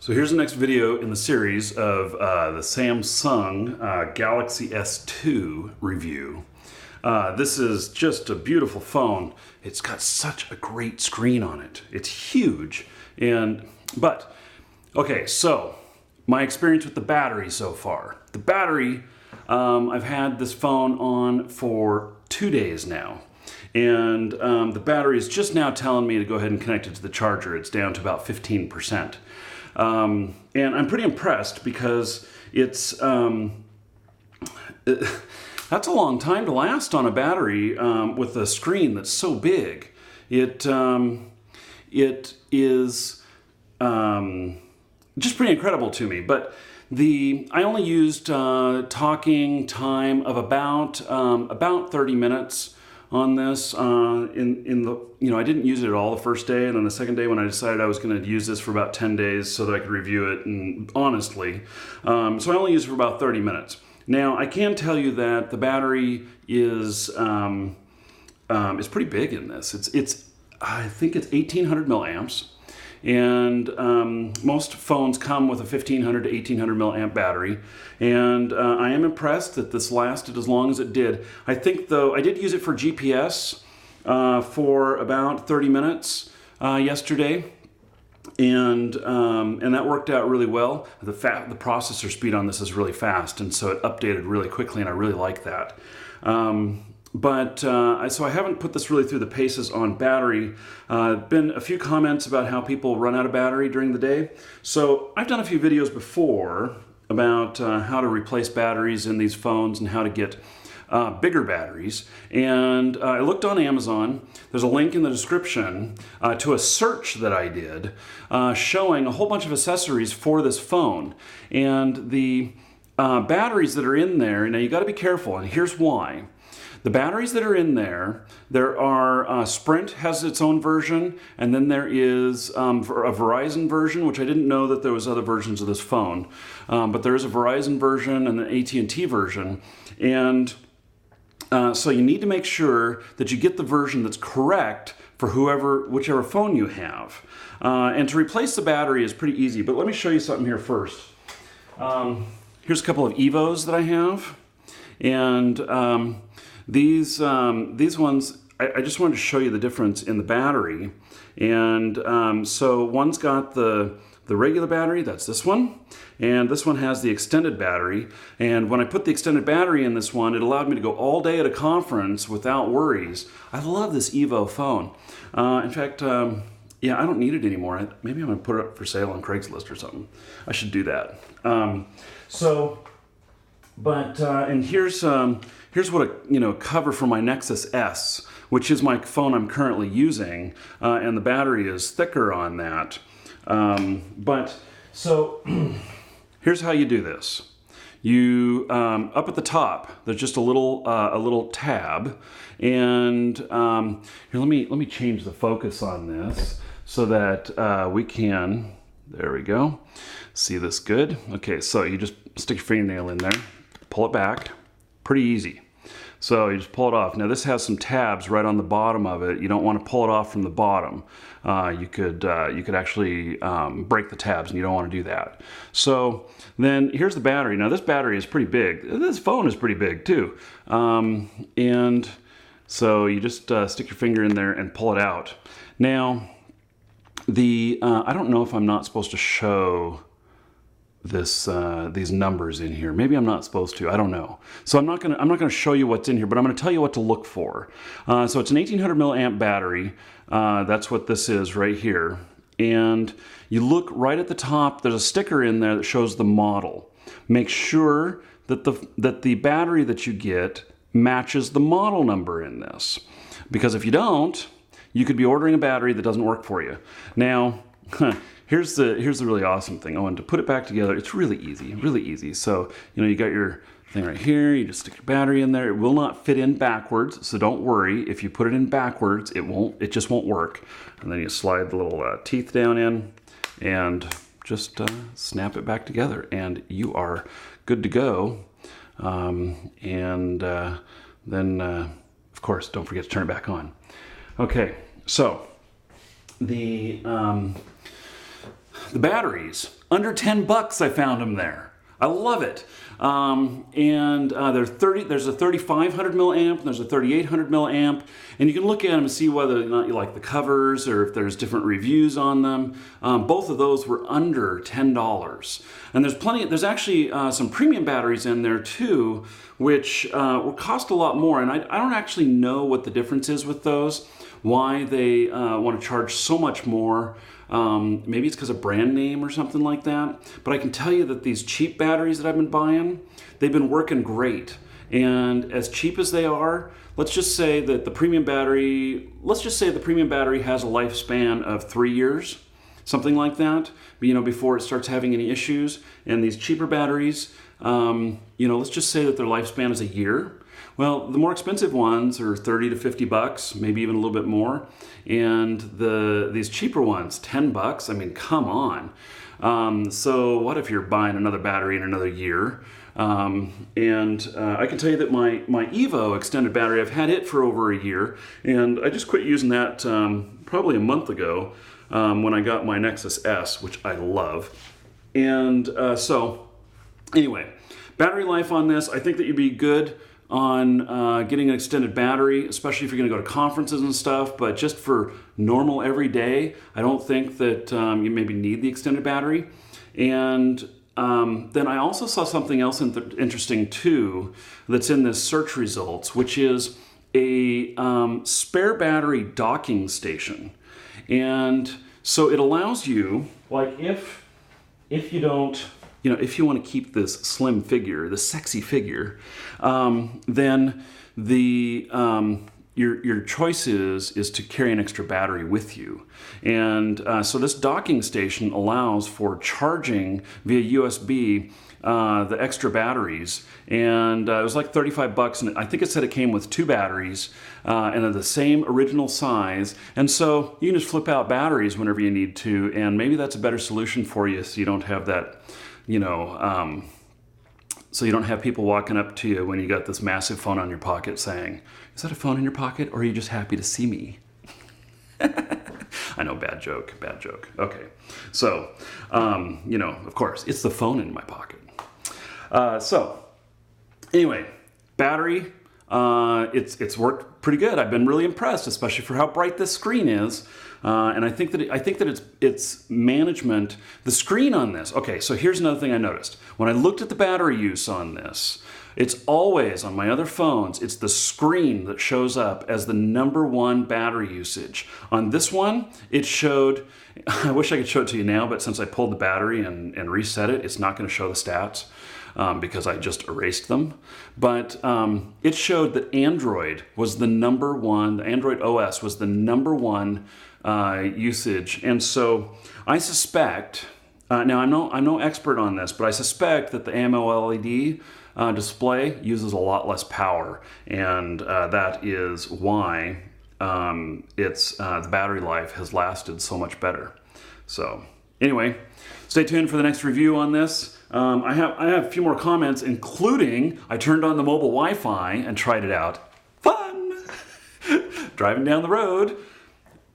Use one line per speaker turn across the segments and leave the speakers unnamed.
So here's the next video in the series of the Samsung Galaxy S2 review. This is just a beautiful phone. It's got such a great screen on it. It's huge. Okay, so my experience with the battery so far. The battery, I've had this phone on for 2 days now. And the battery is just now telling me to go ahead and connect it to the charger. It's down to about 15%. And I'm pretty impressed because it's that's a long time to last on a battery with a screen that's so big. It is just pretty incredible to me. But I only used talking time of about 30 minutes on this. I didn't use it at all the first day, and then the second day when I decided I was going to use this for about 10 days so that I could review it, and honestly, so I only used it for about 30 minutes. Now I can tell you that the battery is pretty big in this. I think it's 1800 milliamps. And most phones come with a 1500 to 1800 milliamp battery, and I am impressed that this lasted as long as it did. I think, though, I did use it for GPS for about 30 minutes yesterday, and that worked out really well. The processor speed on this is really fast, and so it updated really quickly, and I really like that. So I haven't put this really through the paces on battery. Been a few comments about how people run out of battery during the day. So I've done a few videos before about how to replace batteries in these phones and how to get bigger batteries. And I looked on Amazon. There's a link in the description to a search that I did showing a whole bunch of accessories for this phone. And the batteries that are in there, now you got to be careful, and here's why. The batteries that are in there are Sprint has its own version, and then there is a Verizon version, which I didn't know that there was other versions of this phone, but there is a Verizon version and an AT&T version, and so you need to make sure that you get the version that's correct for whichever phone you have. And to replace the battery is pretty easy, but let me show you something here first. Here's a couple of Evos that I have, and these ones, I just wanted to show you the difference in the battery. And so one's got the regular battery, that's this one, and this one has the extended battery. And when I put the extended battery in this one, it allowed me to go all day at a conference without worries. I love this Evo phone. In fact, yeah, I don't need it anymore. Maybe I'm gonna put it up for sale on Craigslist or something. I should do that. And here's what a cover for my Nexus S, which is my phone I'm currently using, and the battery is thicker on that. So here's how you do this. You up at the top, there's just a little tab, and here let me change the focus on this so that we can. There we go. See this good? Okay, so you just stick your fingernail in there, pull it back. Pretty easy. So you just pull it off. Now this has some tabs right on the bottom of it. You don't want to pull it off from the bottom. You could actually break the tabs, and you don't want to do that. So then here's the battery. Now this battery is pretty big. This phone is pretty big too. And so you just stick your finger in there and pull it out. Now I don't know if I'm not supposed to show these numbers in here. Maybe I'm not supposed to. I don't know. So I'm not gonna show you what's in here, but I'm gonna tell you what to look for. So it's an 1800 milliamp battery. That's what this is right here. And you look right at the top. There's a sticker in there that shows the model. Make sure that the battery that you get matches the model number in this, because if you don't, you could be ordering a battery that doesn't work for you. Now. Here's the really awesome thing. And to put it back together, it's really easy. So, you got your thing right here. You just stick your battery in there. It will not fit in backwards, so don't worry. If you put it in backwards, it just won't work. And then you slide the little teeth down in and just snap it back together, and you are good to go. Then, of course, don't forget to turn it back on. Okay, so the the batteries, under 10 bucks I found them there. I love it. There's a 3500 milliamp and there's a 3800 milliamp, and you can look at them and see whether or not you like the covers or if there's different reviews on them. Both of those were under $10. And there's actually some premium batteries in there too, which will cost a lot more. And I don't actually know what the difference is with those, why they want to charge so much more. Maybe it's because of brand name or something like that. But I can tell you that these cheap batteries that I've been buying, they've been working great. And as cheap as they are, let's just say that the premium battery has a lifespan of 3 years, something like that, before it starts having any issues. And these cheaper batteries, let's just say that their lifespan is a year. Well, the more expensive ones are 30 to 50 bucks, maybe even a little bit more. And these cheaper ones, 10 bucks, I mean, come on. So what if you're buying another battery in another year? I can tell you that my Evo extended battery, I've had it for over a year, and I just quit using that probably a month ago when I got my Nexus S, which I love. And so anyway, battery life on this, I think that you'd be good on getting an extended battery, especially if you're going to go to conferences and stuff. But just for normal everyday, I don't think that you maybe need the extended battery. And then I also saw something else interesting too that's in this search results, which is a spare battery docking station. And so it allows you, like if you don't, if you want to keep this slim figure, this sexy figure, then your choice is to carry an extra battery with you. And so this docking station allows for charging via USB the extra batteries. And it was like 35 bucks, and I think it said it came with 2 batteries and they're the same original size. And so you can just flip out batteries whenever you need to, and maybe that's a better solution for you, so you don't have that, so you don't have people walking up to you when you got this massive phone on your pocket saying, "Is that a phone in your pocket, or are you just happy to see me?" I know, bad joke. Okay, so, of course, it's the phone in my pocket. So, anyway, battery, it's worked pretty good. I've been really impressed, especially for how bright this screen is. And I think that it's management, the screen on this. Okay, so here's another thing I noticed. When I looked at the battery use on this, it's always, on my other phones, it's the screen that shows up as the #1 battery usage. On this one, it showed, I wish I could show it to you now, but since I pulled the battery and reset it, it's not going to show the stats because I just erased them. But it showed that Android was the #1, the Android OS was the #1 usage. And so I suspect, now I'm no expert on this, but I suspect that the AMOLED display uses a lot less power, and that is why the battery life has lasted so much better. So anyway, stay tuned for the next review on this. I have a few more comments, including I turned on the mobile Wi-Fi and tried it out. Fun! Driving down the road,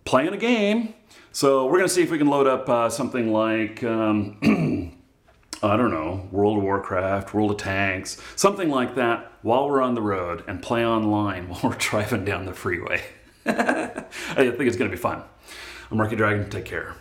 playing a game. So we're going to see if we can load up something like, I don't know, World of Warcraft, World of Tanks, something like that while we're on the road, and play online while we're driving down the freeway. I think it's going to be fun. I'm Marky Dragon. Take care.